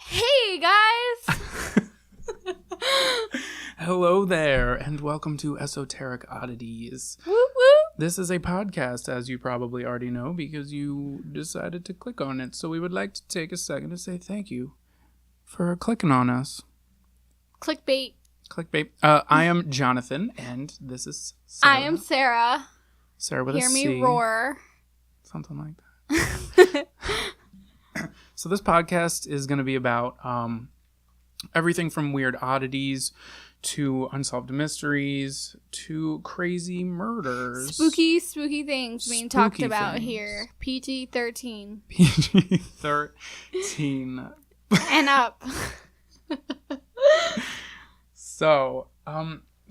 Hey guys! Hello there, and welcome to Esoteric Oddities. Woo woo! This is a podcast, as you probably already know, because you decided to click on it. So we would like to take a second to say thank you for clicking on us. Clickbait. Clickbait. I am Jonathan, and this is Sarah. I am Sarah. Sarah with a C. Hear me roar. Something like that. So this podcast is going to be about everything from weird oddities to unsolved mysteries to crazy murders. Spooky things being talked Spooky about things. here. PG-13. PG-13. And up. So,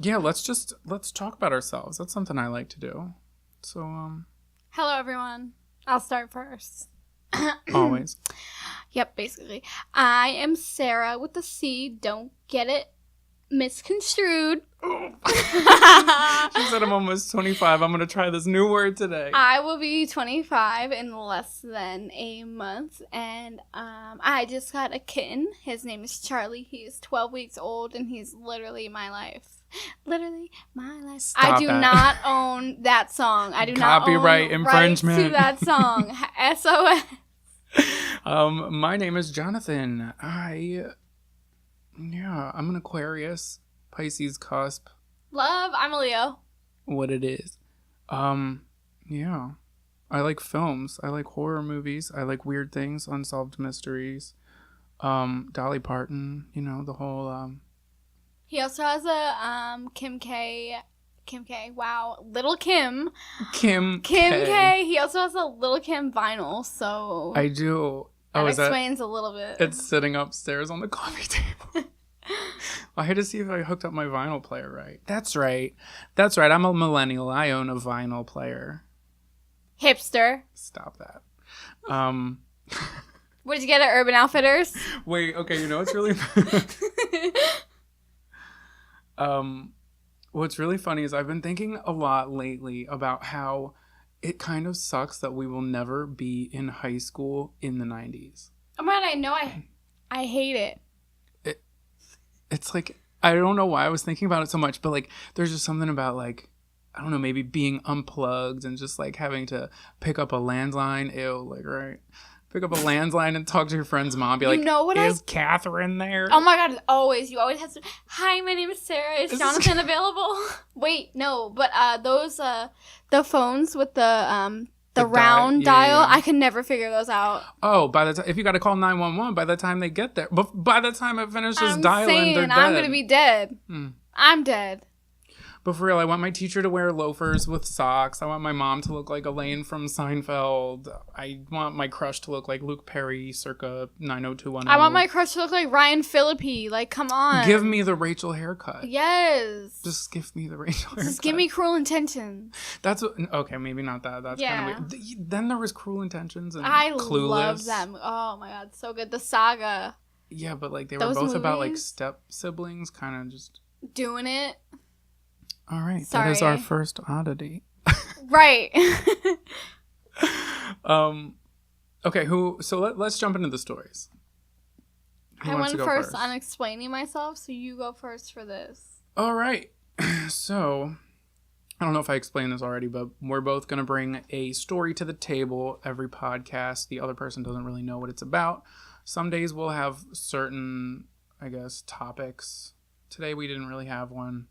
yeah, let's talk about ourselves. That's something I like to do. So, Hello everyone. I'll start first. always. Yep, basically. I am Sarah with a C. Don't get it misconstrued. She said I'm almost 25. I'm going to try this new word today. I will be 25 in less than a month, and I just got a kitten. His name is Charlie. He is 12 weeks old, and he's literally my life. Literally my life. Stop I do that. not own that song. I do Copyright not own infringement. rights to that song. SOS. My name is Jonathan. I'm an Aquarius, Pisces cusp, Love. I'm a Leo. what it is. Yeah. I like films. I like horror movies. I like weird things, unsolved mysteries. Dolly Parton, the whole, He also has a Kim K. Wow. Little Kim. Kim K. He also has a Little Kim vinyl, so I do. that Oh, is that? explains a little bit. It's sitting upstairs on the coffee table. I had to see if I hooked up my vinyl player right. That's right. I'm a millennial. I own a vinyl player. Hipster. Stop that. What did you get at Urban Outfitters? Wait, okay, what's really what's really funny is I've been thinking a lot lately about how it kind of sucks that we will never be in high school in the 90s. Oh man, I know I hate it. It's like, I don't know why I was thinking about it so much, but like there's just something about like, I don't know, maybe being unplugged and just like having to pick up a landline. Ew, like, right. Pick up a landline and talk to your friend's mom. Be like, is Catherine there? Oh my god, you always have to. Hi, my name is Sarah. Is Jonathan available? Wait, no, but those the phones with the round dial, yeah. I could never figure those out. Oh, by the time if you got to call 911, by the time they get there, but by the time it finishes dialing, they're dead. I'm gonna be dead. I'm dead. But for real, I want my teacher to wear loafers with socks. I want my mom to look like Elaine from Seinfeld. I want my crush to look like Luke Perry circa 90210. I want my crush to look like Ryan Phillippe. Like, come on. Give me the Rachel haircut. Yes. Just give me the Rachel haircut. Just give me Cruel Intentions. That's what. Okay, maybe not that. That's kind of weird. Then there was Cruel Intentions and Clueless. Love that. Oh my god, so good. The saga. Yeah, but like they were both about like step siblings, kind of just doing it. All right, Sorry. that is our first oddity. Right. Okay, so let's jump into the stories. I went first on explaining myself, so you go first for this. All right. So, I don't know if I explained this already, but we're both going to bring a story to the table every podcast. The other person doesn't really know what it's about. Some days we'll have certain, I guess, topics. Today we didn't really have one.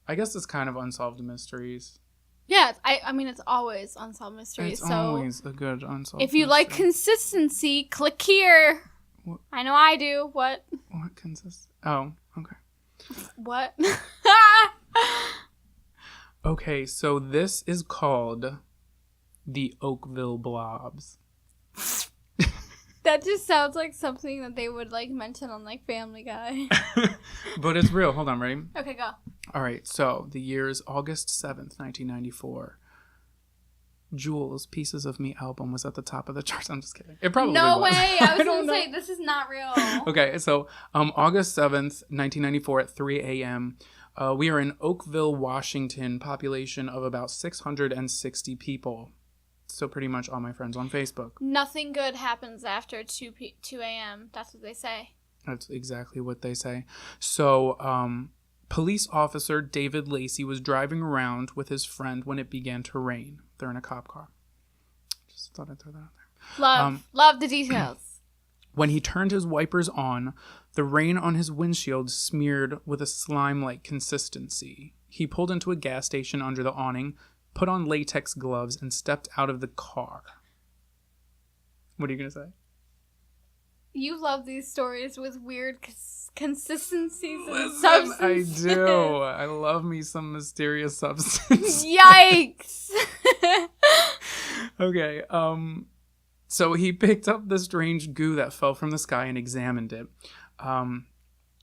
I guess it's kind of unsolved mysteries. Yeah, I mean, it's always unsolved mysteries. It's always a good unsolved if you mystery. like consistency, click here. What? I know I do. What? What consists? Oh, okay. What? Okay, so this is called the Oakville Blobs. That just sounds like something that they would like mention on like Family Guy. But it's real. Hold on, ready? Okay, go. All right, so the year is August 7th, 1994. Jules' Pieces of Me album was at the top of the charts. I'm just kidding. It probably was. No way. I was going to say, this is not real. Okay, so August 7th, 1994 at 3 a.m., we are in Oakville, Washington, population of about 660 people. So pretty much all my friends on Facebook. Nothing good happens after 2 a.m. That's what they say. That's exactly what they say. So, police officer David Lacey was driving around with his friend when it began to rain. They're in a cop car. Just thought I'd throw that out there. Love the details. When he turned his wipers on, the rain on his windshield smeared with a slime-like consistency. He pulled into a gas station under the awning, put on latex gloves, and stepped out of the car. What are you going to say? You love these stories with weird consistencies and substances. I do. I love me some mysterious substance. Yikes! Okay, so he picked up the strange goo that fell from the sky and examined it.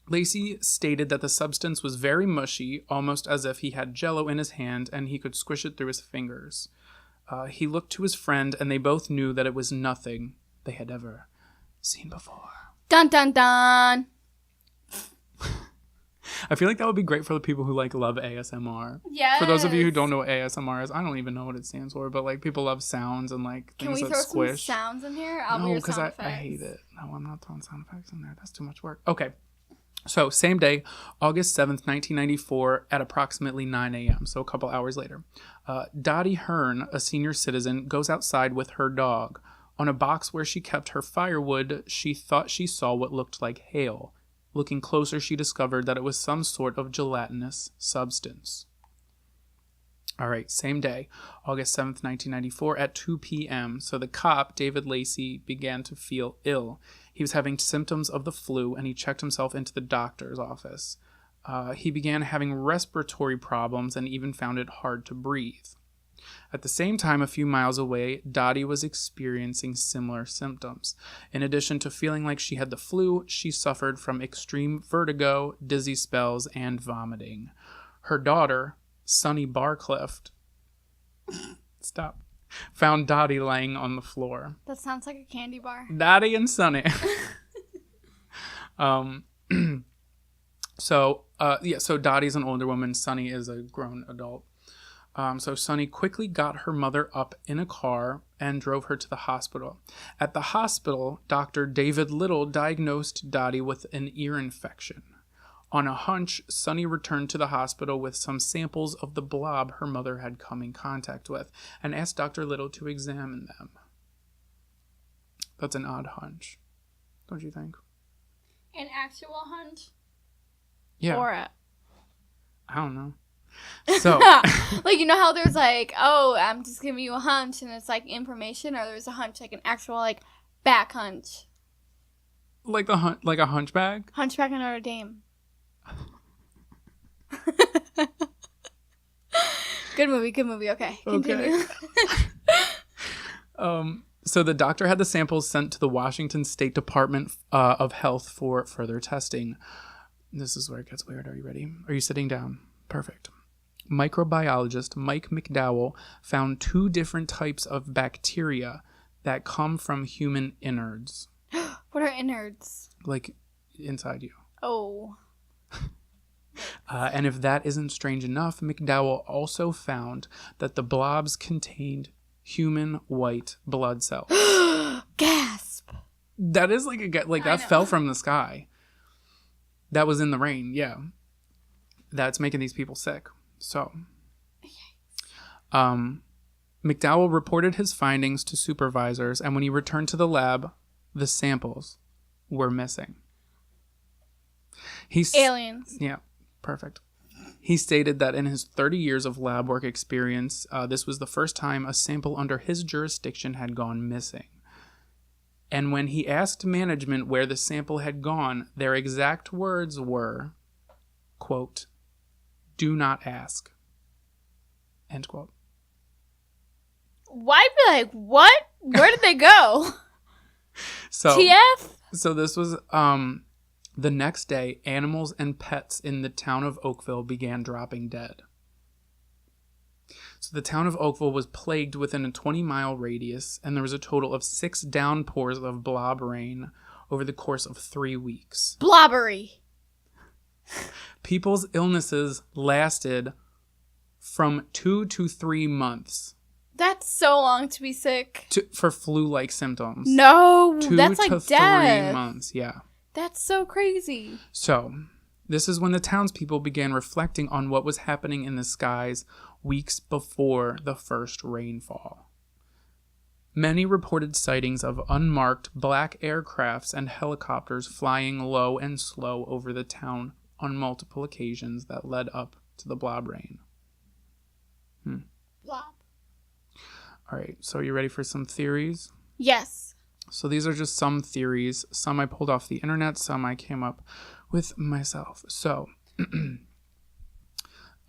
Lacey stated that the substance was very mushy, almost as if he had Jell-O in his hand and he could squish it through his fingers. He looked to his friend and they both knew that it was nothing they had ever seen before. Dun dun dun! I feel like that would be great for the people who love ASMR. Yes. For those of you who don't know what ASMR is, I don't even know what it stands for, but people love sounds and things that squish. Can we throw some sounds in here? No, because I hate it. No, I'm not throwing sound effects in there. That's too much work. Okay. So, same day, August 7th, 1994, at approximately 9 a.m., so a couple hours later, Dottie Hearn, a senior citizen, goes outside with her dog. On a box where she kept her firewood, she thought she saw what looked like hail. Looking closer, she discovered that it was some sort of gelatinous substance. All right, same day, August 7th, 1994, at 2 p.m., so the cop, David Lacey, began to feel ill. He was having symptoms of the flu, and he checked himself into the doctor's office. He began having respiratory problems and even found it hard to breathe. At the same time, a few miles away, Dottie was experiencing similar symptoms. In addition to feeling like she had the flu, she suffered from extreme vertigo, dizzy spells, and vomiting. Her daughter, Sonny Barclift, found Dottie laying on the floor. That sounds like a candy bar. Dottie and Sonny. So Dottie's an older woman. Sonny is a grown adult. So Sonny quickly got her mother up in a car and drove her to the hospital. At the hospital, Dr. David Little diagnosed Dottie with an ear infection. On a hunch, Sonny returned to the hospital with some samples of the blob her mother had come in contact with and asked Dr. Little to examine them. That's an odd hunch, don't you think? An actual hunch? Yeah. Or I don't know. So, you know how there's I'm just giving you a hunch and it's information, or there's a hunch an actual back hunch. Like a hunchback? Hunchback of Notre Dame. Good movie. Okay, continue. So the doctor had the samples sent to the Washington State Department of Health for further testing. This is where it gets weird. Are you ready? Are you sitting down? Perfect. Microbiologist Mike McDowell found 2 different types of bacteria that come from human innards. What are innards? Like inside you. Oh. And if that isn't strange enough, McDowell also found that the blobs contained human white blood cells. Gasp. That is that fell from the sky. That was in the rain, yeah. That's making these people sick. So, McDowell reported his findings to supervisors, and when he returned to the lab, the samples were missing. Aliens. Yeah, perfect. He stated that in his 30 years of lab work experience, this was the first time a sample under his jurisdiction had gone missing. And when he asked management where the sample had gone, their exact words were, quote, "Do not ask." End quote. Why be what? Where did they go? TF? So this was the next day, animals and pets in the town of Oakville began dropping dead. So the town of Oakville was plagued within a 20-mile radius, and there was a total of 6 downpours of blob rain over the course of 3 weeks. Blobbery. People's illnesses lasted from 2 to 3 months. That's so long to be sick. For flu-like symptoms. No, 2 that's to 3 death. months, yeah. That's so crazy. So, this is when the townspeople began reflecting on what was happening in the skies weeks before the first rainfall. Many reported sightings of unmarked black aircrafts and helicopters flying low and slow over the town on multiple occasions that led up to the blob rain. Blob. All right, so are you ready for some theories? Yes. So these are just some theories. Some I pulled off the internet, some I came up with myself. So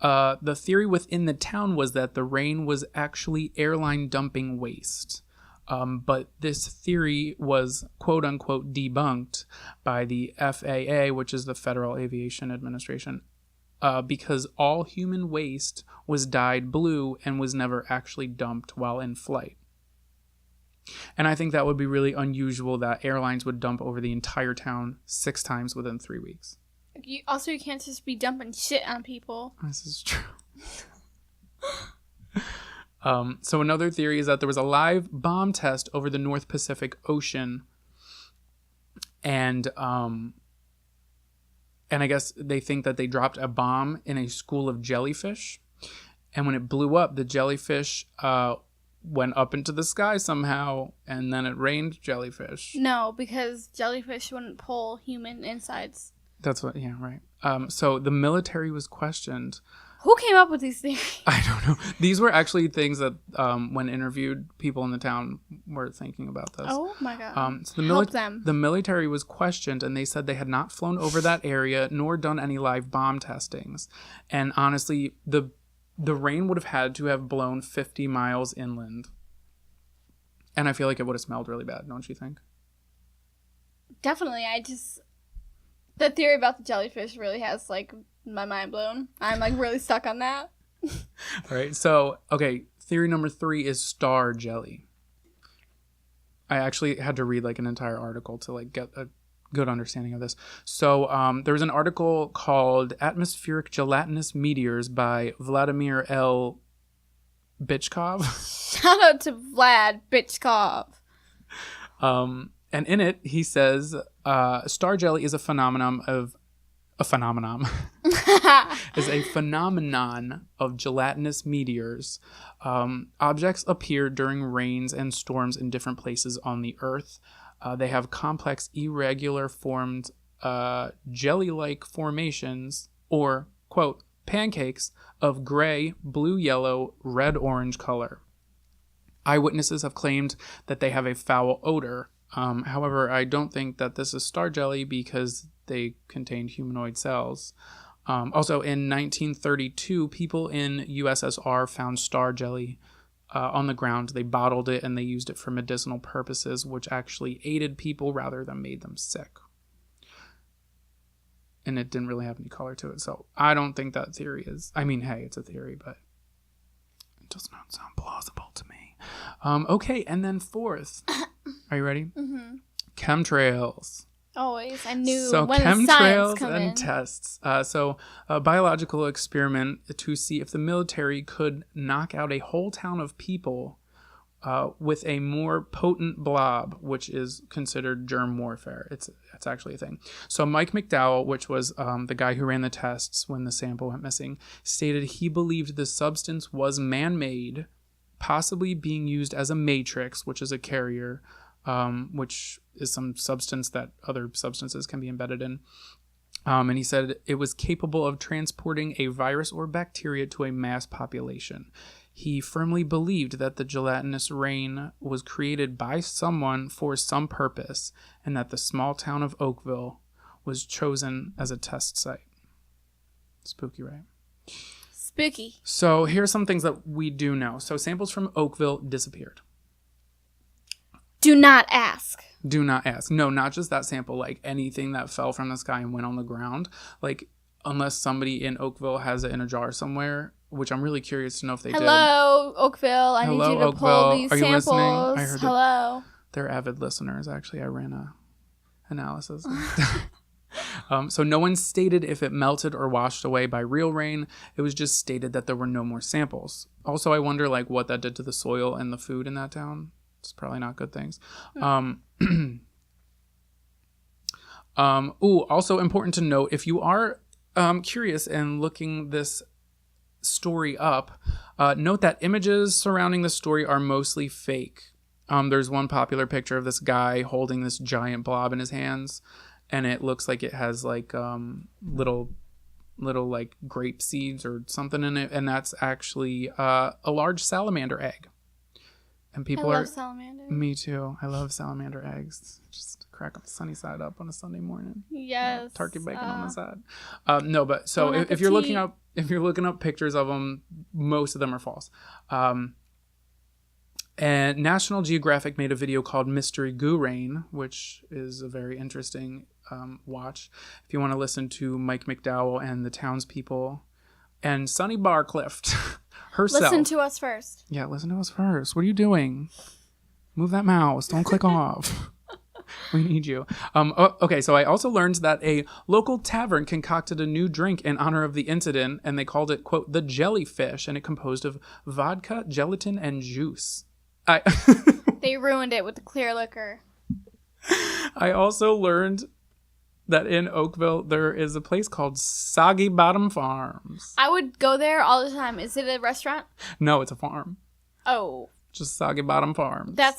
the theory within the town was that the rain was actually airline dumping waste. But this theory was quote unquote debunked by the FAA, which is the Federal Aviation Administration, because all human waste was dyed blue and was never actually dumped while in flight. And I think that would be really unusual that airlines would dump over the entire town 6 times within 3 weeks. You can't just be dumping shit on people. This is true. So another theory is that there was a live bomb test over the North Pacific Ocean. And I guess they think that they dropped a bomb in a school of jellyfish. And when it blew up, the jellyfish went up into the sky somehow, and then it rained jellyfish. No, because jellyfish wouldn't pull human insides. That's what, yeah, right. So the military was questioned. Who came up with these theories? I don't know. These were actually things that, when interviewed, people in the town were thinking about this. Oh my god. So Help them. The military was questioned, and they said they had not flown over that area nor done any live bomb testings. And honestly, the rain would have had to have blown 50 miles inland. And I feel like it would have smelled really bad, don't you think? Definitely. The theory about the jellyfish really has, like, my mind blown. I'm, like, really stuck on that. All right. So, okay. Theory number 3 is star jelly. I actually had to read, like, an entire article to, like, get a good understanding of this. So there was an article called Atmospheric Gelatinous Meteors by Vladimir Bychkov. Shout out to Vlad Bychkov. And in it, he says, star jelly is a phenomenon of gelatinous meteors. Objects appear during rains and storms in different places on the Earth. They have complex, irregular formed jelly-like formations, or, quote, pancakes of gray, blue-yellow, red-orange color. Eyewitnesses have claimed that they have a foul odor. However, I don't think that this is star jelly because they contained humanoid cells. Also, in 1932, people in USSR found star jelly on the ground. They bottled it and they used it for medicinal purposes, which actually aided people rather than made them sick. And it didn't really have any color to it. So I don't think that theory is... I mean, hey, it's a theory, but it does not sound plausible to me. Okay, and then 4th. Are you ready? Mm-hmm. Chemtrails. Always. I knew so when chemtrails and tests. So a biological experiment to see if the military could knock out a whole town of people with a more potent blob, which is considered germ warfare. It's actually a thing. So Mike McDowell, which was the guy who ran the tests when the sample went missing, stated he believed the substance was man-made, possibly being used as a matrix, which is a carrier, which is some substance that other substances can be embedded in. And he said it was capable of transporting a virus or bacteria to a mass population. He firmly believed that the gelatinous rain was created by someone for some purpose, and that the small town of Oakville was chosen as a test site. Spooky, right? Spooky. So here's some things that we do know. So samples from Oakville disappeared. Do not ask. Do not ask. No, not just that sample. Like anything that fell from the sky and went on the ground. Like unless somebody in Oakville has it in a jar somewhere, which I'm really curious to know if they did. Hello, Oakville. I need you to pull these Are you samples. listening? I heard Hello. They're avid listeners. Actually, I ran a analysis. So no one stated if it melted or washed away by real rain. It was just stated that there were no more samples. Also, I wonder like what that did to the soil and the food in that town. It's probably not good things. Also important to note, if you are curious and looking this story up, note that images surrounding the story are mostly fake. There's one popular picture of this guy holding this giant blob in his hands, and it looks like it has like little like grape seeds or something in it, and that's actually a large salamander egg. And people I love salamanders. Me too. I love salamander eggs. Just crack them sunny side up on a Sunday morning. Yes. Turkey bacon on the side. No, but so if you're looking up pictures of them, most of them are false. And National Geographic made a video called Mystery Goo Rain, which is a very interesting watch. If you want to listen to Mike McDowell and the townspeople and Sunny Barcliff herself. Listen to us first. Yeah, listen to us first. What are you doing? Move that mouse. Don't click off. We need you. Okay, so I also learned that a local tavern concocted a new drink in honor of the incident, and they called it, quote, the Jellyfish, and it composed of vodka, gelatin, and juice. They ruined it with the clear liquor. I also learned that in Oakville, there is a place called Soggy Bottom Farms. I would go there all the time. Is it a restaurant? No, it's a farm. Oh. Just Soggy Bottom Farms. That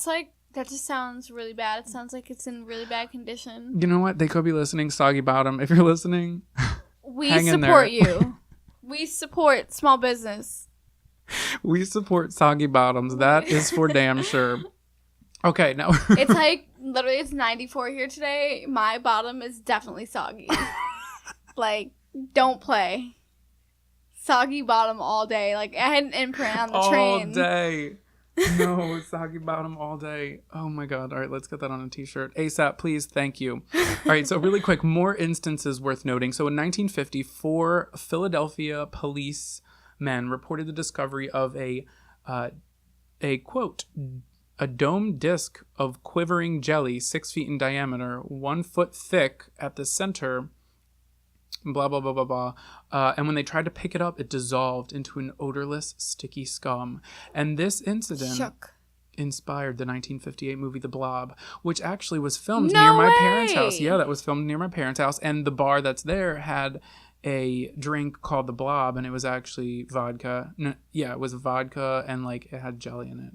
just sounds really bad. It sounds like it's in really bad condition. You know what? They could be listening, Soggy Bottom. If you're listening, we hang in there. support you. We support small business. We support Soggy Bottoms. That is for damn sure. Okay, now it's like literally it's 94 here today. My bottom is definitely soggy. Like, don't play. Soggy bottom all day. Like, I had an imprint on the train. All day. No, Soggy Bottom all day. Oh my god. All right, let's get that on a t-shirt. ASAP, please. Thank you. All right, so really quick, more instances worth noting. So in 1950, 4 Philadelphia policemen reported the discovery of a quote, a domed disc of quivering jelly 6 feet in diameter, 1 foot thick at the center, blah, blah, blah, blah, blah. And when they tried to pick it up, it dissolved into an odorless, sticky scum. And this incident inspired the 1958 movie The Blob, which actually was filmed near my parents' house. Yeah, that was filmed near my parents' house. And the bar that's there had a drink called The Blob, and it was actually vodka. No, yeah, it was vodka, and like it had jelly in it.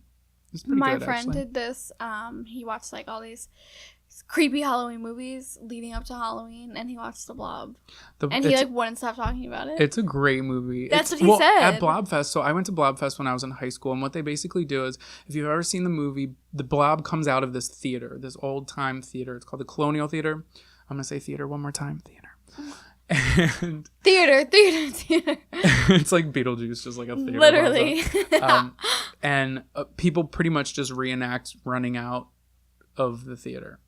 My friend did this. He watched like all these creepy Halloween movies leading up to Halloween, and he watched The Blob. And he like wouldn't stop talking about it. It's a great movie. That's what he said. At Blobfest. So I went to Blobfest when I was in high school, and what they basically do is, if you've ever seen the movie, the Blob comes out of this theater, this old time theater. It's called the Colonial Theater. I'm gonna say theater one more time. Theater. And theater. It's like Beetlejuice, just like a theater. Literally. And people pretty much just reenact running out of the theater.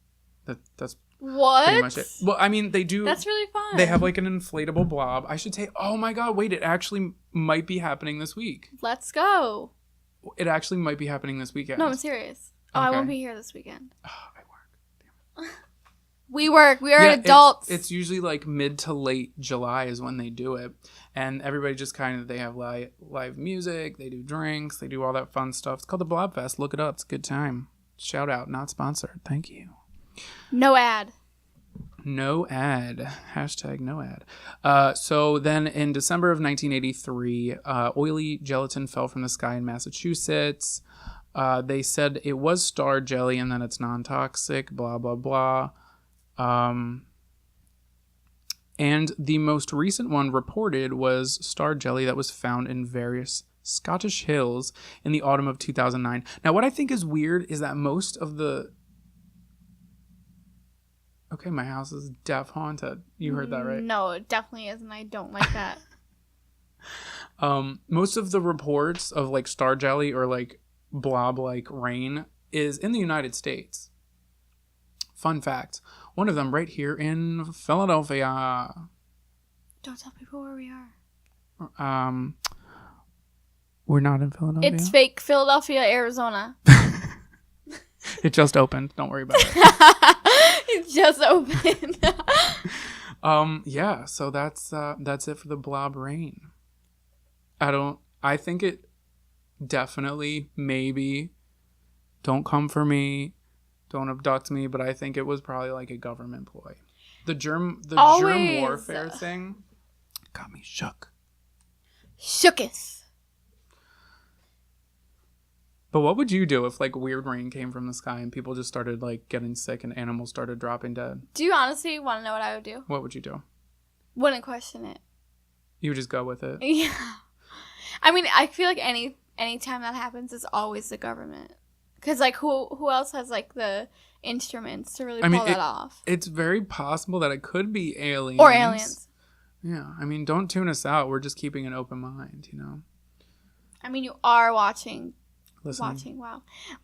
That's what? Pretty much it. Well, I mean, they do. That's really fun. They have like an inflatable blob. I should say, oh my god, wait, it actually might be happening this week. Let's go. It actually might be happening this weekend. No, I'm serious. Oh, okay. I won't be here this weekend. Oh, I work. Damn it. We work. We are adults. It's usually like mid to late July is when they do it. And everybody just kind of, they have live music, they do drinks, they do all that fun stuff. It's called the Blobfest. Look it up. It's a good time. Shout out. Not sponsored. Thank you. No ad. No ad. Hashtag no ad. So then in December of 1983, oily gelatin fell from the sky in Massachusetts. They said it was star jelly and that it's non-toxic, blah, blah, blah. And the most recent one reported was star jelly that was found in various Scottish hills in the autumn of 2009. Now, what I think is weird is that most of the... Okay, my house is deaf haunted. You heard that, right? No, it definitely isn't. I don't like that. Most of the reports of like star jelly or like blob like rain is in the United States. Fun fact. One of them right here in Philadelphia. Don't tell people where we are. We're not in Philadelphia. It's fake Philadelphia, Arizona. It just opened. Don't worry about it. It just opened. Yeah, so that's it for the blob rain. I think it definitely, maybe, don't come for me, Don't abduct me, but I think it was probably like a government ploy. The germ warfare thing got me shook. Shooketh. But what would you do if like weird rain came from the sky and people just started like getting sick and animals started dropping dead? Do you honestly want to know what I would do? What would you do? Wouldn't question it. You would just go with it? Yeah. I mean, I feel like any time that happens, it's always the government. Because, like, who else has, like, the instruments to really pull that off? It's very possible that it could be aliens. Or aliens. Yeah. I mean, don't tune us out. We're just keeping an open mind, you know? I mean, you are watching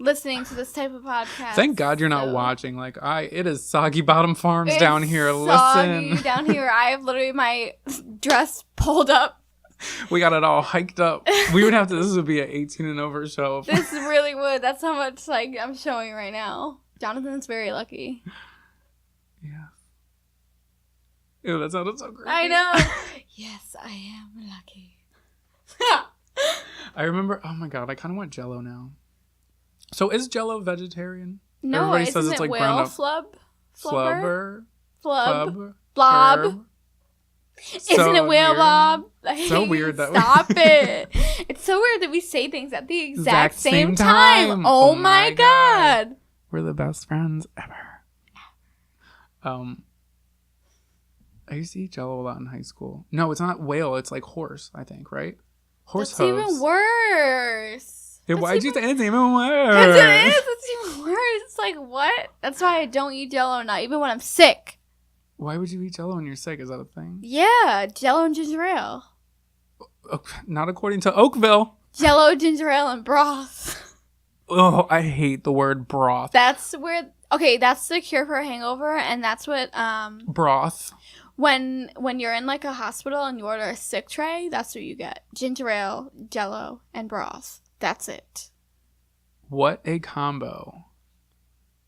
Listening to this type of podcast. Thank God you're not watching. Like, it is Soggy Bottom Farms down here. Soggy Listen. down here. I have literally my dress pulled up. We got it all hiked up. We would have to, this would be an 18 and over show. This really would. That's how much, like, I'm showing right now. Jonathan's very lucky. Yeah. Ew, that sounded so creepy. I know. Yes, I am lucky. I remember, oh my God, I kind of want Jell-O now. So is Jell-O vegetarian? No, everybody says it's like whale ground up. flubber? Flub? Blob? Herb. Isn't it whale weird. Bob? So weird that Stop it. It's so weird that we say things at the exact same time. Oh my God. We're the best friends ever. I used to eat Jell-O a lot in high school. No, it's not whale. It's like horse, I think, right? Horse That's hooves. even worse. Yeah, why'd you say it's even worse? Because it is. It's even worse. It's like, what? That's why I don't eat Jell-O now, even when I'm sick. Why would you eat Jell-O when you're sick? Is that a thing? Yeah, Jell-O and ginger ale. Not according to Oakville. Jell-O, ginger ale, and broth. Oh, I hate the word broth. That's where... Okay, that's the cure for a hangover, and that's what... Broth. When you're in, like, a hospital and you order a sick tray, that's what you get. Ginger ale, Jell-O, and broth. That's it. What a combo.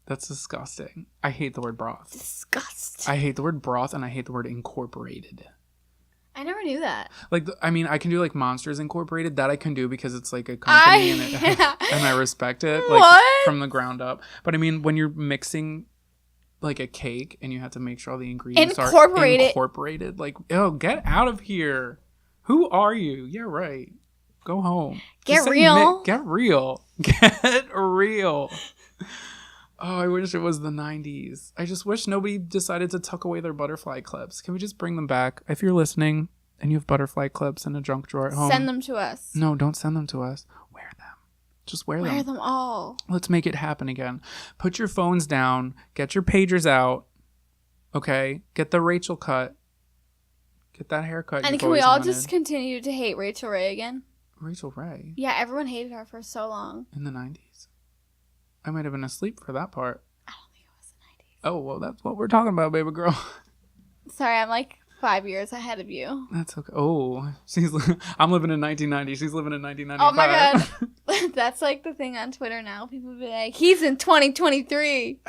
That's disgusting. I hate the word broth. Disgusting. I hate the word broth, and I hate the word incorporated. I never knew that. Like, I mean, I can do, like, Monsters Incorporated. That I can do because it's, like, a company, and I respect it. Like, what? From the ground up. But, I mean, when you're mixing... like a cake and you have to make sure all the ingredients are incorporated. Like, oh, get out of here. Who are you? Yeah, right. Go home. Get real. Get real. Get real. Oh, I wish it was the 90s. I just wish nobody decided to tuck away their butterfly clips. Can we just bring them back? If you're listening and you have butterfly clips in a junk drawer at home. Send them to us. No, don't send them to us. Wear them. Just wear them. Wear them all. Let's make it happen again. Put your phones down. Get your pagers out. Okay? Get the Rachel cut. Get that haircut. And can we all just continue to hate Rachel Ray again? Rachel Ray? Yeah, everyone hated her for so long. In the 90s. I might have been asleep for that part. I don't think it was the 90s. Oh, well, that's what we're talking about, baby girl. Sorry, I'm like 5 years ahead of you. That's okay. Oh, I'm living in 1990. She's living in 1995. Oh my God. That's like the thing on Twitter now. People be like, he's in 2023.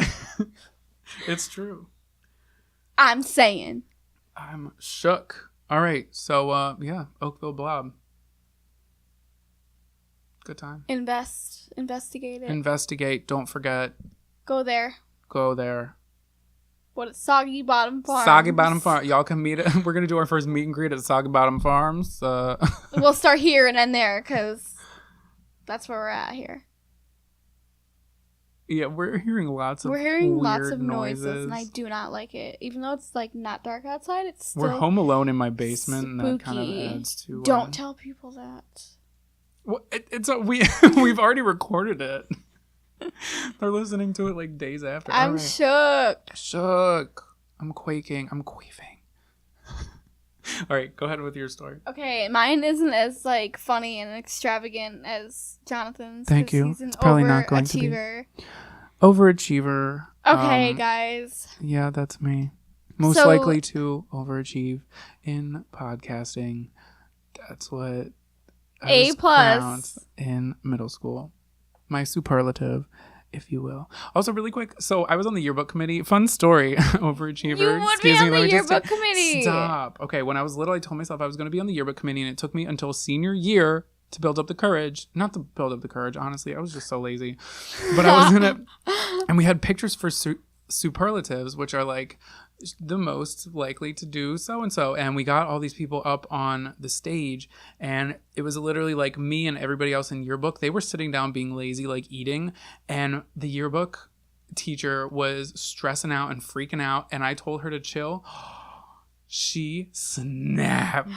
It's true. I'm saying. I'm shook. All right. So, yeah, Oakville Blob. Good time. Investigate it. Investigate. Don't forget. Go there. Go there. What is Soggy Bottom Farms? Soggy Bottom Farms. Y'all can meet it. We're going to do our first meet and greet at Soggy Bottom Farms. We'll start here and end there because that's where we're at here. Yeah, we're hearing lots of noises, and I do not like it. Even though it's like not dark outside, it's still we're home alone in my basement, spooky. And that kind of adds to. Don't tell people that. Well, we've already recorded it. They're listening to it like days after. I'm shook. Shook. I'm quaking. I'm queefing. All right, go ahead with your story. Okay, mine isn't as like funny and extravagant as Jonathan's. Thank you. He's an it's probably not going to be. Overachiever. Okay, guys. Yeah, that's me. Most likely to overachieve in podcasting. That's what I was crowned in middle school. My superlative, if you will. Also, really quick, so I was on the yearbook committee. Fun story, overachiever. You would be on the yearbook committee. Stop. Okay, when I was little, I told myself I was going to be on the yearbook committee, and it took me until senior year to build up the courage. Not to build up the courage, honestly. I was just so lazy. But I was in it. And we had pictures for superlatives, which are like the most likely to do so-and-so. And we got all these people up on the stage. And it was literally like me and everybody else in yearbook. They were sitting down being lazy, like eating. And the yearbook teacher was stressing out and freaking out. And I told her to chill. She snapped.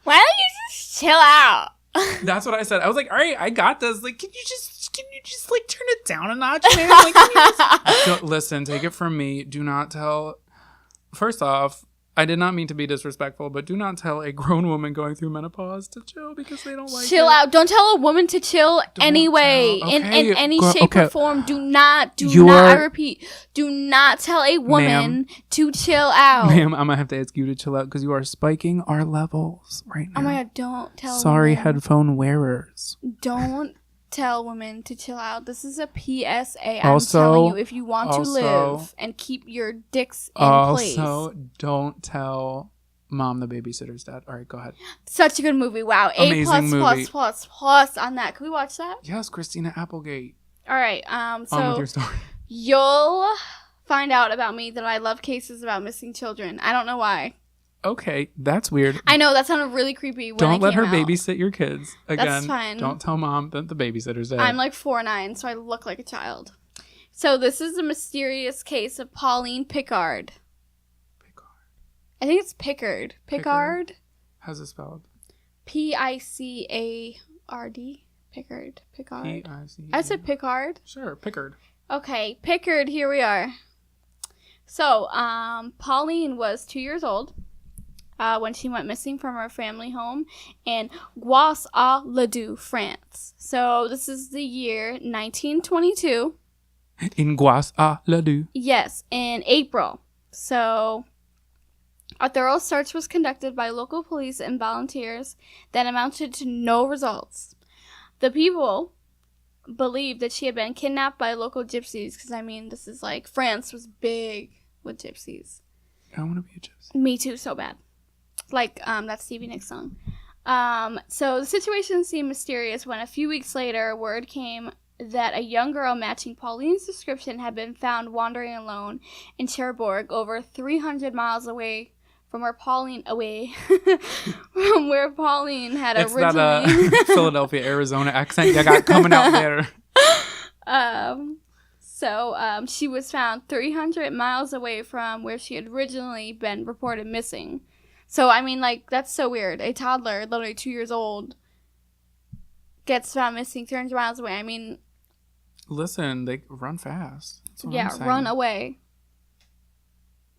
Why don't you just chill out? That's what I said. I was like, all right, I got this. Like, can you just like turn it down a notch, man? Like, can you just... Don't, listen, take it from me. Do not tell. First off, I did not mean to be disrespectful, but do not tell a grown woman going through menopause to chill because they don't like chill it. out. Don't tell a woman to chill anyway. Okay. In any shape or form. Do not, I repeat, do not tell a woman to chill out. Ma'am, I'm going to have to ask you to chill out because you are spiking our levels right now. Oh my God, don't tell Sorry, women. Headphone wearers. Don't tell women to chill out. This is a PSA. I'm telling you, if you want to live and keep your dicks in place. Also, don't tell Mom the babysitter's dad. All right, go ahead. Such a good movie. Wow. Amazing movie. A+++ on that. Can we watch that? Yes, Christina Applegate. All right. On with your story. You'll find out about me that I love cases about missing children. I don't know why. Okay, that's weird. I know, that sounded really creepy when Don't let her out. babysit your kids. Again, that's fine. Don't tell Mom that the babysitter's dead. I'm like 4'9", so I look like a child. So this is a mysterious case of Pauline Picard. I think it's Picard. Picard? How's it spelled? Picard. Picard. Picard. I said Picard. Sure, Picard. Okay, Picard, here we are. So, Pauline was 2 years old when she went missing from her family home in Gouas-à-Ladue, France. So, this is the year 1922. In Gouas-à-Ladue? Yes, in April. So, a thorough search was conducted by local police and volunteers that amounted to no results. The people believed that she had been kidnapped by local gypsies, because, I mean, this is like, France was big with gypsies. I want to be a gypsy. Me too, so bad. Like, that Stevie Nicks song. So the situation seemed mysterious when a few weeks later, word came that a young girl matching Pauline's description had been found wandering alone in Cherbourg, over 300 miles away from where Pauline had originally. It's that Philadelphia, Arizona accent you got coming out there. So she was found 300 miles away from where she had originally been reported missing. So, I mean, like, that's so weird. A toddler, literally 2 years old, gets found missing 300 miles away. I mean... Listen, they run fast. Yeah, run away.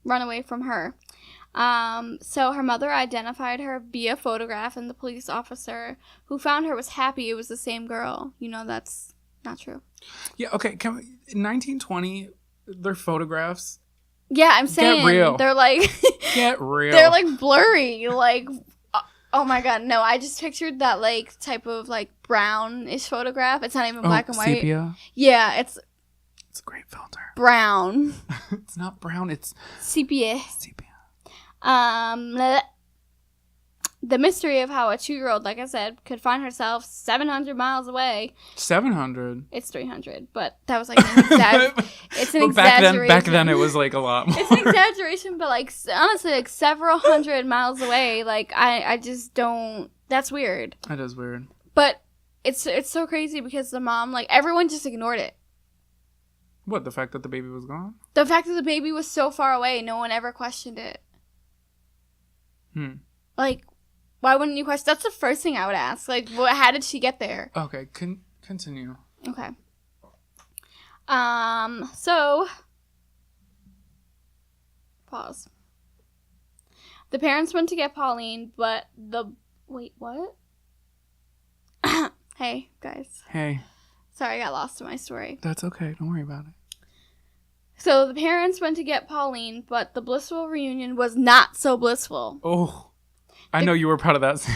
Run away from her. So her mother identified her via photograph, and the police officer who found her was happy it was the same girl. You know, that's not true. Yeah, okay. In 1920, their photographs... Yeah, I'm saying. Get real. They're like... Get real. They're like blurry. Like, oh my God, no. I just pictured that like type of like brownish photograph. It's not even black and white. Sepia? Yeah, it's a great filter. Brown. It's not brown, it's... Sepia. The mystery of how a 2-year-old, like I said, could find herself 700 miles away. 700? It's 300, but that was like an exaggeration. Back then it was like a lot more. It's an exaggeration, but like honestly, like several hundred miles away. Like I just don't. That's weird. That is weird. But it's so crazy because the mom, like everyone just ignored it. What, the fact that the baby was gone? The fact that the baby was so far away, no one ever questioned it. Like, why wouldn't you question? That's the first thing I would ask. Like, how did she get there? Okay, continue. Okay. So, pause. The parents went to get Pauline, but wait, what? Hey, guys. Hey. Sorry, I got lost in my story. That's okay. Don't worry about it. So, the parents went to get Pauline, but the blissful reunion was not so blissful. Oh. I know you were proud of that.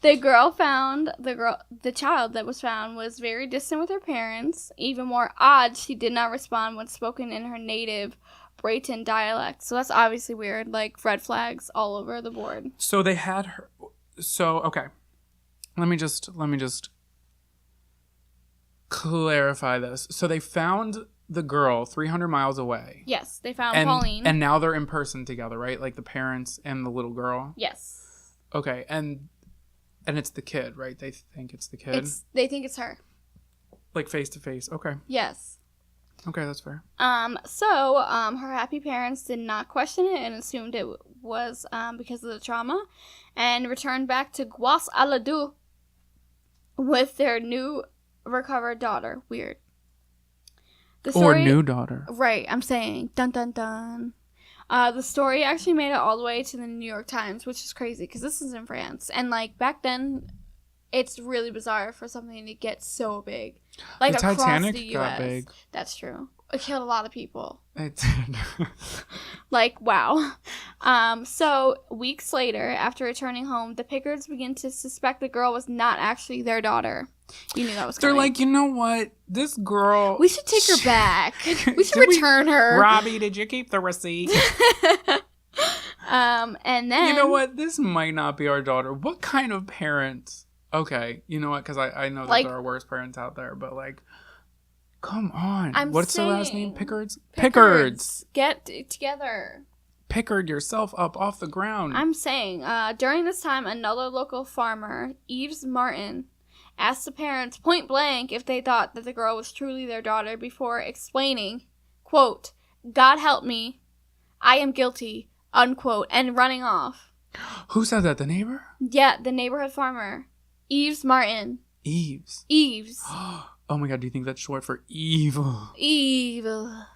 The child that was found was very distant with her parents. Even more odd, she did not respond when spoken in her native Breton dialect. So that's obviously weird. Like, red flags all over the board. So they had her... So, okay. let me just clarify this. So they found the girl 300 miles away. Yes, they found Pauline. And now they're in person together, right? Like the parents and the little girl? Yes. Okay, and it's the kid, right? They think it's the kid? They think it's her. Like face to face. Okay. Yes. Okay, that's fair. So her happy parents did not question it and assumed it was because of the trauma and returned back to Guas-Aladou with their new recovered daughter. Weird. Or new daughter. Right, I'm saying. Dun, dun, dun. The story actually made it all the way to the New York Times, which is crazy because this is in France. And, like, back then, it's really bizarre for something to get so big. Like, the across Titanic the U.S. got big. That's true. It killed a lot of people. It did. Like, wow. So, weeks later, after returning home, the Pickards begin to suspect the girl was not actually their daughter. You knew that was coming. They're like, you know what? This girl... We should take her back. We should return her. Robbie, did you keep the receipt? And then... You know what? This might not be our daughter. What kind of parents... Okay, you know what? Because I know that there are worse parents out there, but, like... Come on. What's the last name? Pickards? Pickards. Get it together. Pickard yourself up off the ground. I'm saying, during this time, another local farmer, Yves Martin, asked the parents point blank if they thought that the girl was truly their daughter before explaining, quote, "God help me, I am guilty," unquote, and running off. Who said that? The neighbor? Yeah, the neighborhood farmer. Yves Martin. Yves. Oh my god, do you think that's short for evil? Evil.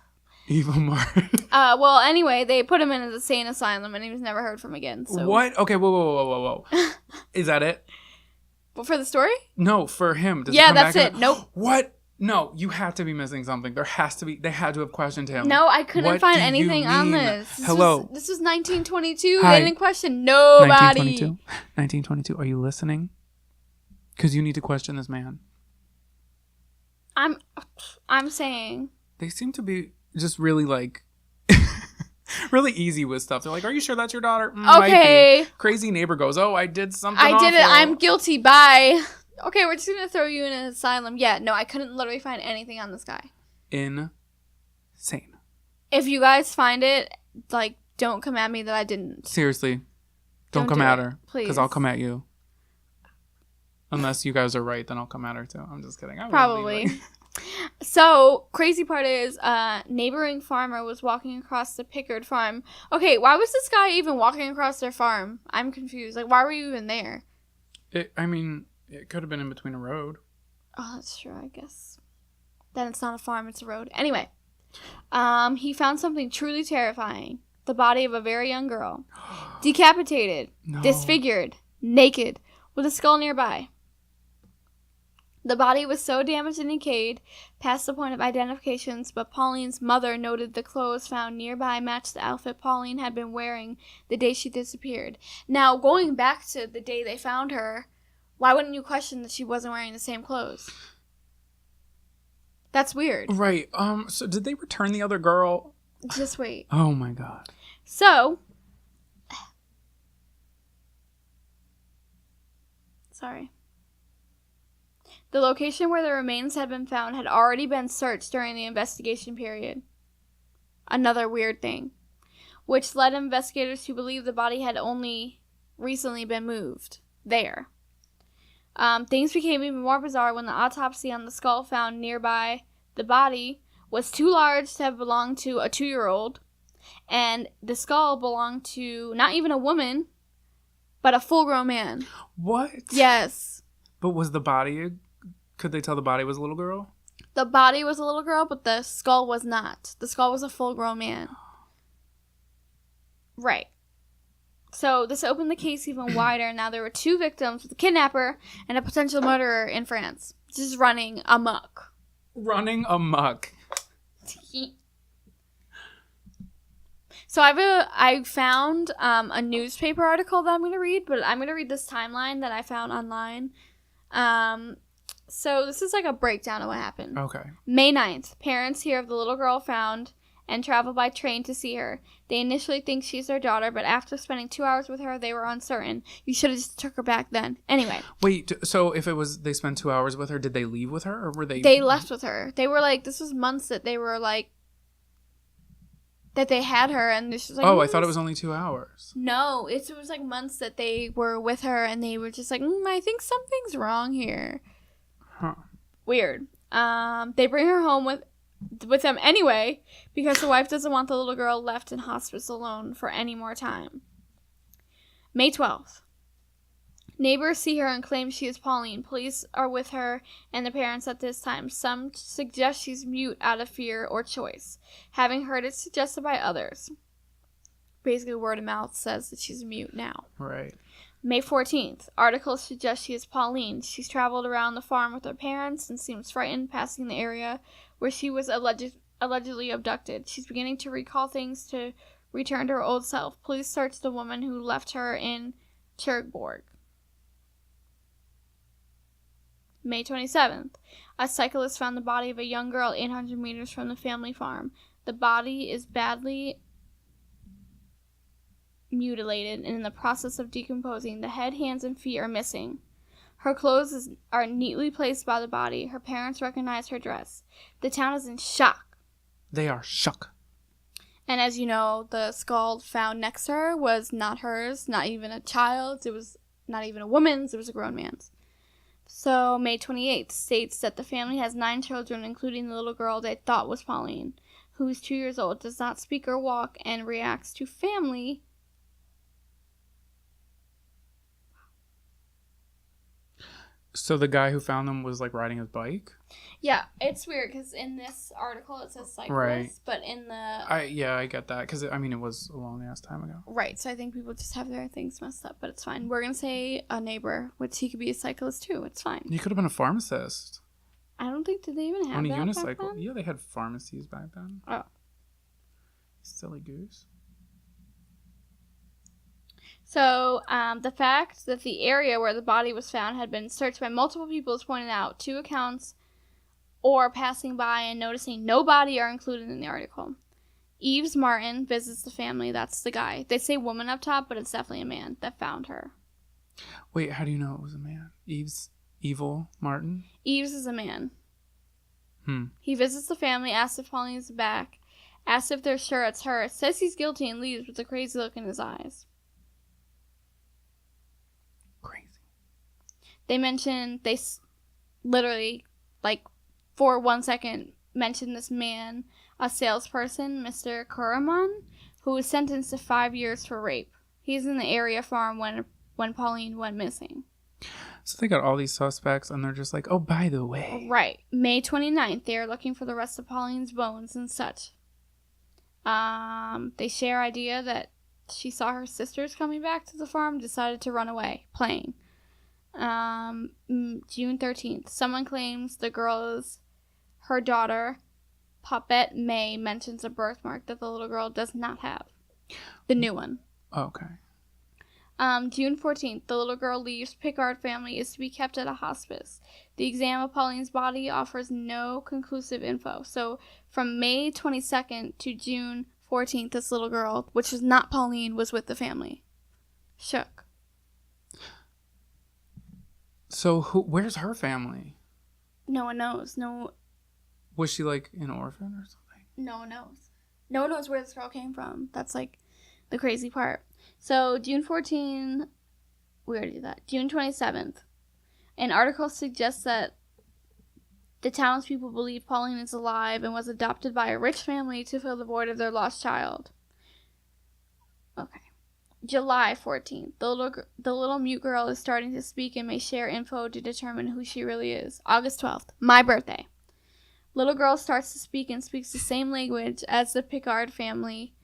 Evil Martin. Well, anyway, they put him in an insane asylum and he was never heard from again. So. What? Okay, whoa. Is that it? But for the story? No, for him. Does yeah, it come that's back it. Nope. What? No, you have to be missing something. They had to have questioned him. No, I couldn't find anything on this. Hello. This was 1922. Hi. They didn't question nobody. 1922. Are you listening? Because you need to question this man. I'm saying. They seem to be just really like really easy with stuff. They're like, "Are you sure that's your daughter?" Okay. Crazy neighbor goes, "Oh, I did something. I did it. I'm guilty. Bye." Okay, we're just gonna throw you in an asylum. Yeah, no, I couldn't literally find anything on this guy. Insane. If you guys find it, like, don't come at me that I didn't. Seriously, don't come at her, please. Because I'll come at you. Unless you guys are right, then I'll come at her too. I'm just kidding. Probably. So, crazy part is, neighboring farmer was walking across the Pickard farm. Okay, why was this guy even walking across their farm? I'm confused. Like, why were you even there? It could have been in between a road. Oh, that's true, I guess. Then it's not a farm, it's a road. Anyway, he found something truly terrifying. The body of a very young girl. Decapitated. No. Disfigured. Naked. With a skull nearby. The body was so damaged and decayed, past the point of identifications, but Pauline's mother noted the clothes found nearby matched the outfit Pauline had been wearing the day she disappeared. Now, going back to the day they found her, why wouldn't you question that she wasn't wearing the same clothes? That's weird. Right. So did they return the other girl? Just wait. Oh my god. So, sorry. The location where the remains had been found had already been searched during the investigation period. Another weird thing. Which led investigators to believe the body had only recently been moved there. Things became even more bizarre when the autopsy on the skull found nearby the body was too large to have belonged to a 2-year-old, and the skull belonged to not even a woman, but a full-grown man. What? Yes. But was the body... Could they tell the body was a little girl? The body was a little girl, but the skull was not. The skull was a full-grown man. Right. So this opened the case even wider. Now there were 2 victims, with a kidnapper and a potential murderer in France. Just running amok. Running amok. So I found a newspaper article that I'm going to read, but I'm going to read this timeline that I found online. So this is like a breakdown of what happened. Okay. May 9th, parents hear of the little girl found and travel by train to see her. They initially think she's their daughter, but after spending 2 hours with her, they were uncertain. You should have just took her back then. Anyway. Wait, so if it was they spent 2 hours with her, did they leave with her, or were they... They left with her. They were like, this was months that they were like, that they had her, and this was like... Oh, I thought it was only 2 hours. No, it was like months that they were with her, and they were just like, I think something's wrong here. Huh. Weird. They bring her home with them anyway, because the wife doesn't want the little girl left in hospice alone for any more time. May 12th. Neighbors see her and claim she is Pauline. Police are with her and the parents at this time. Some suggest she's mute out of fear or choice, having heard it suggested by others. Basically, word of mouth says that she's mute now. Right. May 14th. Articles suggest she is Pauline. She's traveled around the farm with her parents and seems frightened passing the area where she was allegedly abducted. She's beginning to recall things to return to her old self. Police search the woman who left her in Cherbourg. May 27th. A cyclist found the body of a young girl 800 meters from the family farm. The body is badly mutilated and in the process of decomposing. The head, hands, and feet are missing. Her clothes are neatly placed by the body. Her parents recognize her dress. The town is in shock. They are shook. And as you know, the skull found next to her was not hers, not even a child's. It was not even a woman's. It was a grown man's. So, May 28th states that the family has 9 children, including the little girl they thought was Pauline, who is 2 years old, does not speak or walk, and reacts to family. So the guy who found them was, like, riding his bike? Yeah, it's weird, because in this article it says cyclist, right. But in the... I get that, because, I mean, it was a long-ass time ago. Right, so I think people just have their things messed up, but it's fine. We're going to say a neighbor, which he could be a cyclist, too. It's fine. He could have been a pharmacist. I don't think, did they even have on a that unicycle. back then? Yeah, they had pharmacies back then. Oh. Silly goose. So, the fact that the area where the body was found had been searched by multiple people is pointed out. 2 accounts or passing by and noticing no body are included in the article. Eves Martin visits the family. That's the guy. They say woman up top, but it's definitely a man that found her. Wait, how do you know it was a man? Evil Martin? Eves is a man. He visits the family, asks if Pauline is back, asks if they're sure it's her, says he's guilty, and leaves with a crazy look in his eyes. Crazy. They mention, literally, like, for 1 second, mention this man, a salesperson, Mr. Kuraman, who was sentenced to 5 years for rape. He's in the area farm when Pauline went missing. So they got all these suspects, and they're just like, oh, by the way. Right. May 29th, they are looking for the rest of Pauline's bones and such. They share idea that she saw her sisters coming back to the farm, decided to run away, playing. June 13th, someone claims the girl is her daughter. Puppet May mentions a birthmark that the little girl does not have. The new one. Okay. June 14th, the little girl leaves Picard family is to be kept at a hospice. The exam of Pauline's body offers no conclusive info. So from May 22nd to June 14th, this little girl, which was not Pauline, was with the family. Shook. So where's her family? No one knows. Was she like an orphan or something? No one knows. No one knows where this girl came from. That's like the crazy part. So June 14, we already did that. June 27th, an article suggests that the townspeople believe Pauline is alive and was adopted by a rich family to fill the void of their lost child. Okay. July 14th, the little mute girl is starting to speak and may share info to determine who she really is. August 12th, my birthday. Little girl starts to speak and speaks the same language as the Picard family.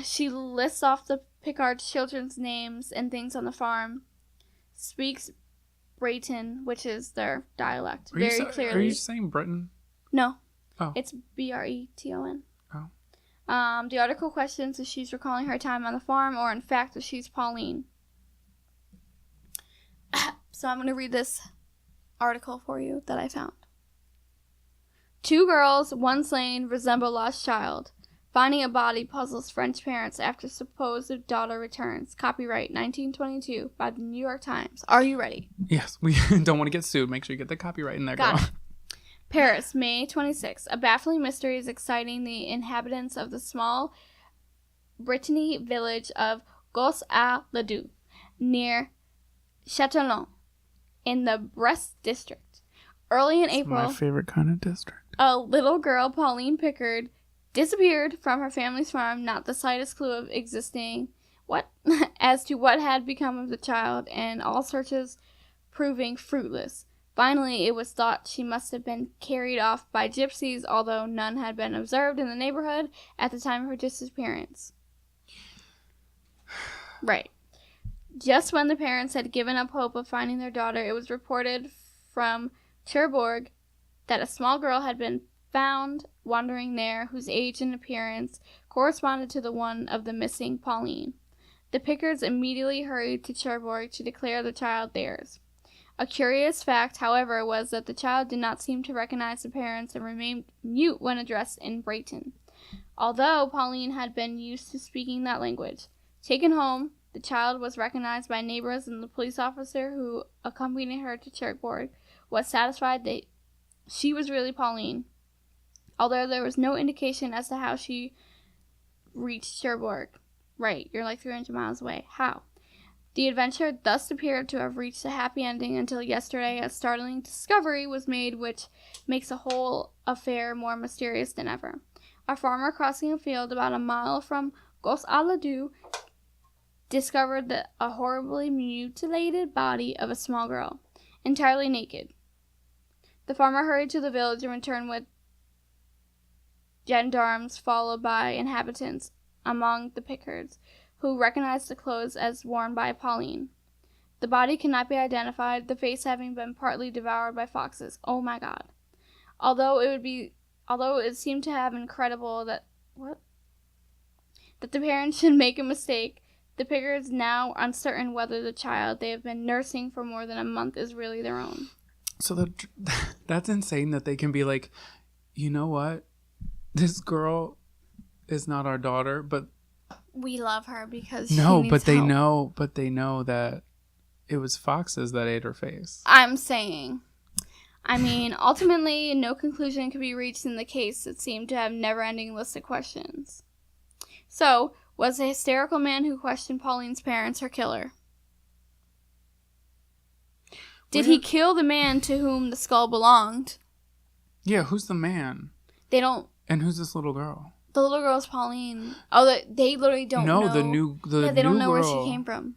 She lists off the Picard children's names and things on the farm. Speaks Breton, which is their dialect, very clearly. Are you saying Britain? No. Oh. It's Breton. Oh. The article questions if she's recalling her time on the farm or in fact if she's Pauline. So I'm going to read this article for you that I found. 2 girls, 1 slain, resemble lost child. Finding a body puzzles French parents after supposed daughter returns. Copyright 1922 by the New York Times. Are you ready? Yes, we don't want to get sued. Make sure you get the copyright in there, girl. Got it. Paris, May 26. A baffling mystery is exciting the inhabitants of the small Brittany village of Gos-à-Ledou, near Châtillon, in the Brest district. Early in April, my favorite kind of district. A little girl, Pauline Picard, disappeared from her family's farm, not the slightest clue of existing as to what had become of the child, and all searches proving fruitless. Finally, it was thought she must have been carried off by gypsies, although none had been observed in the neighborhood at the time of her disappearance. Right. Just when the parents had given up hope of finding their daughter, it was reported from Cherbourg that a small girl had been found wandering there, whose age and appearance corresponded to the one of the missing Pauline. The Picards immediately hurried to Cherbourg to declare the child theirs. A curious fact, however, was that the child did not seem to recognize the parents and remained mute when addressed in Breton, although Pauline had been used to speaking that language. Taken home, the child was recognized by neighbors, and the police officer who accompanied her to Cherbourg was satisfied that she was really Pauline, although there was no indication as to how she reached Cherbourg. Right, you're like 300 miles away. How? The adventure thus appeared to have reached a happy ending until yesterday a startling discovery was made which makes the whole affair more mysterious than ever. A farmer crossing a field about a mile from Gos-à-Ledou discovered a horribly mutilated body of a small girl, entirely naked. The farmer hurried to the village and returned with gendarmes, followed by inhabitants among the Picards, who recognized the clothes as worn by Pauline. The body cannot be identified, the face having been partly devoured by foxes. Oh my god. Although it seemed to have incredible that the parents should make a mistake, the Picards, now uncertain whether the child they have been nursing for more than a month is really their own. So that's insane that they can be like, you know what? This girl is not our daughter, but we love her because they help. they know that it was foxes that ate her face. I'm saying. I mean, ultimately, no conclusion could be reached in the case that seemed to have never-ending list of questions. So, was the hysterical man who questioned Pauline's parents her killer? Did he kill the man to whom the skull belonged? Yeah, who's the man? They don't. And who's this little girl? The little girl's Pauline. Oh, they literally don't know. No, the new they don't know girl. where she came from.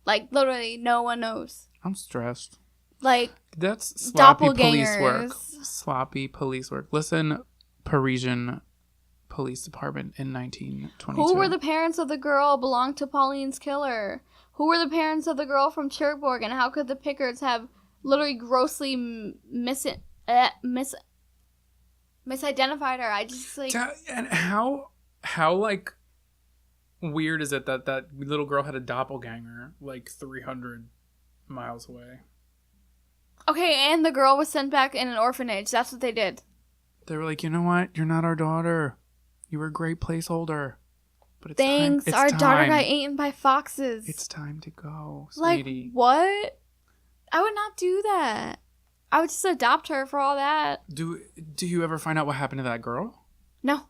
Like, literally, no one knows. I'm stressed. Like, that's sloppy police doppelgangers. work. Sloppy police work. Listen, Parisian police department in 1922. Who were the parents of the girl belonged to Pauline's killer? Who were the parents of the girl from Cherbourg? And how could the Picards have literally grossly misidentified her? I just like. And how like weird is it that little girl had a doppelganger like 300 miles away? Okay, and the girl was sent back in an orphanage. That's what they did. They were like, you know what? You're not our daughter. You were a great placeholder. But it's Thanks. time. Our daughter got eaten by foxes. It's time to go, sweetie. Like, what? I would not do that. I would just adopt her for all that. Do you ever find out what happened to that girl? No.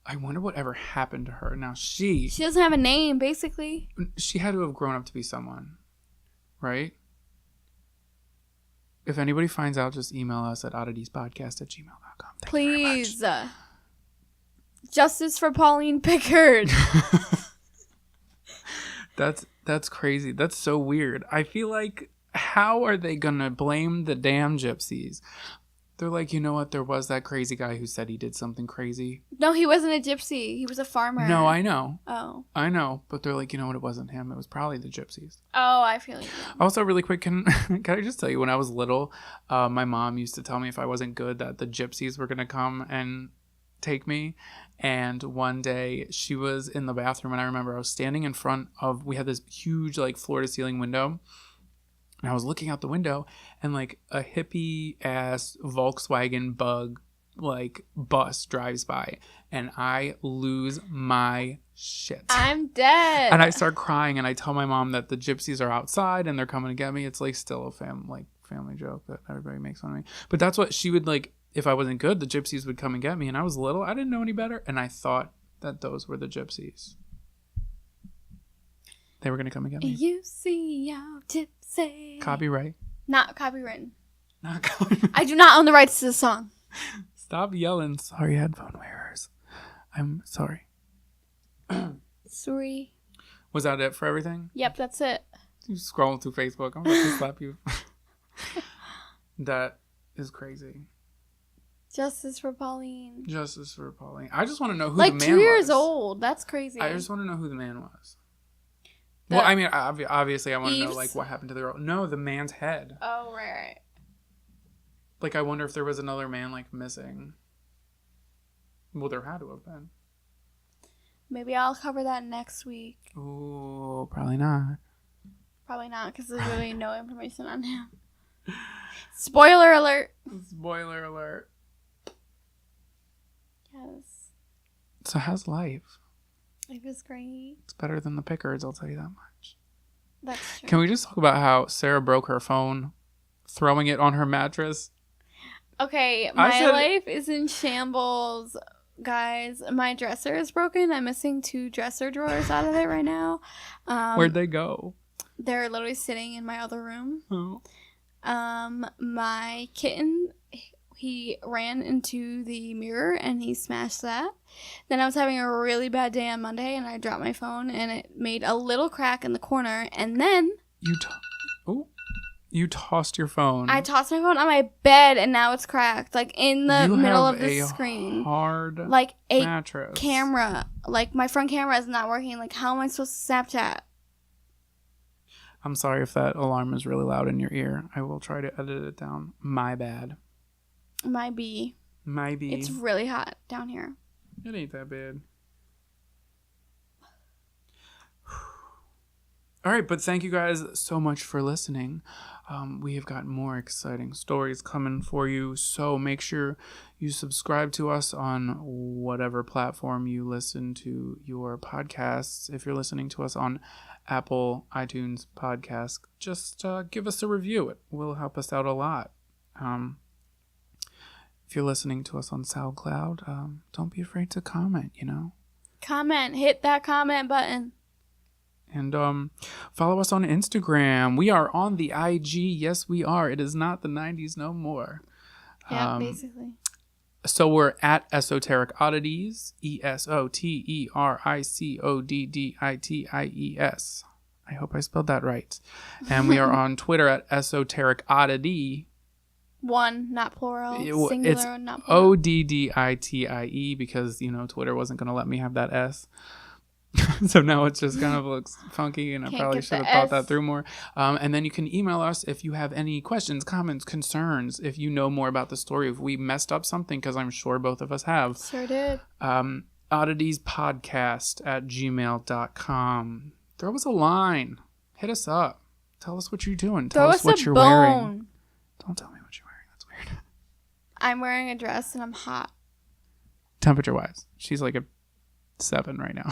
I wonder whatever happened to her. Now, she doesn't have a name, basically. She had to have grown up to be someone, right? If anybody finds out, just email us at odditiespodcast@gmail.com. Please. Justice for Pauline Picard. That's crazy. That's so weird. I feel like, how are they gonna blame the damn gypsies? They're like, you know what? There was that crazy guy who said he did something crazy. No, he wasn't a gypsy. He was a farmer. No, I know. Oh. I know. But they're like, you know what? It wasn't him. It was probably the gypsies. Oh, I feel like that. Also, really quick, can I just tell you, when I was little, my mom used to tell me if I wasn't good that the gypsies were going to come and take me. And one day she was in the bathroom, and I remember I was standing in front of, we had this huge like floor-to-ceiling window. And I was looking out the window, and like a hippie ass Volkswagen Bug like bus drives by and I lose my shit. I'm dead. And I start crying and I tell my mom that the gypsies are outside and they're coming to get me. It's like still a family joke that everybody makes fun of me. But that's what she would like. If I wasn't good, the gypsies would come and get me. And I was little. I didn't know any better. And I thought that those were the gypsies. They were going to come and get me. You see your gypsy. Copyright. Not copywritten. Not copyright. I do not own the rights to the song. Stop yelling. Sorry, headphone wearers. I'm sorry. Sorry. Was that it for everything? Yep, that's it. You scrolling through Facebook. I'm about to slap you. That is crazy. Justice for Pauline. Justice for Pauline. I just want to know who like the man was. 2 years old. That's crazy. I just want to know who the man was. Well, I mean, obviously, I want to know like what happened to the girl. No, the man's head. Oh, right. Like, I wonder if there was another man like missing. Well, there had to have been. Maybe I'll cover that next week. Ooh, probably not. Probably not, because there's really no information on him. Spoiler alert. Spoiler alert. Yes. So how's life? Life is great. It's better than the Picards, I'll tell you that much. That's true. Can we just talk about how Sarah broke her phone, throwing it on her mattress? Okay, my life is in shambles, guys. My dresser is broken. I'm missing 2 dresser drawers out of it right now. Where'd they go? They're literally sitting in my other room. Oh. My kitten, he ran into the mirror and he smashed that. Then I was having a really bad day on Monday and I dropped my phone and it made a little crack in the corner. And then you tossed your phone. I tossed my phone on my bed and now it's cracked, like in the middle of the screen. Hard like a mattress. Camera, like my front camera is not working. Like, how am I supposed to Snapchat? I'm sorry if that alarm is really loud in your ear. I will try to edit it down. My bad. Might be. It's really hot down here. It ain't that bad. All right, but thank you guys so much for listening. We have got more exciting stories coming for you, so make sure you subscribe to us on whatever platform you listen to your podcasts. If you're listening to us on Apple, iTunes, podcasts, just give us a review. It will help us out a lot. If you're listening to us on SoundCloud, don't be afraid to comment, Comment. Hit that comment button. And follow us on Instagram. We are on the IG. Yes, we are. It is not the 90s no more. Yeah, basically. So we're at Esoteric Oddities. ESOTERICODDITIES. I hope I spelled that right. And we are on Twitter at Esoteric Oddity. One, not plural. Singular, not plural. ODDITIE because, Twitter wasn't going to let me have that S. So now it just kind of looks funky, and I probably should have thought that through more. And then you can email us if you have any questions, comments, concerns, if you know more about the story, if we messed up something, because I'm sure both of us have. Sure did. odditiespodcast@gmail.com. Throw us a line. Hit us up. Tell us what you're doing. Tell us what you're wearing. Don't tell me what you're wearing. That's weird. I'm wearing a dress, and I'm hot. Temperature-wise, she's like a 7 right now.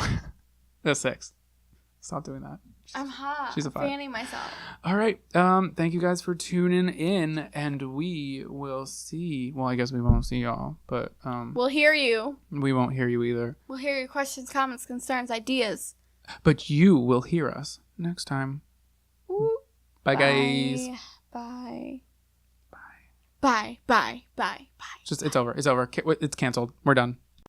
A 6. Stop doing that. I'm hot. She's a 5. I'm fanning myself. All right. Thank you guys for tuning in, and we will see. Well, I guess we won't see y'all, but we'll hear you. We won't hear you either. We'll hear your questions, comments, concerns, ideas. But you will hear us next time. Ooh. Bye, guys. Bye. Bye. Bye. Bye. Bye. Bye. It's over. It's over. It's canceled. We're done.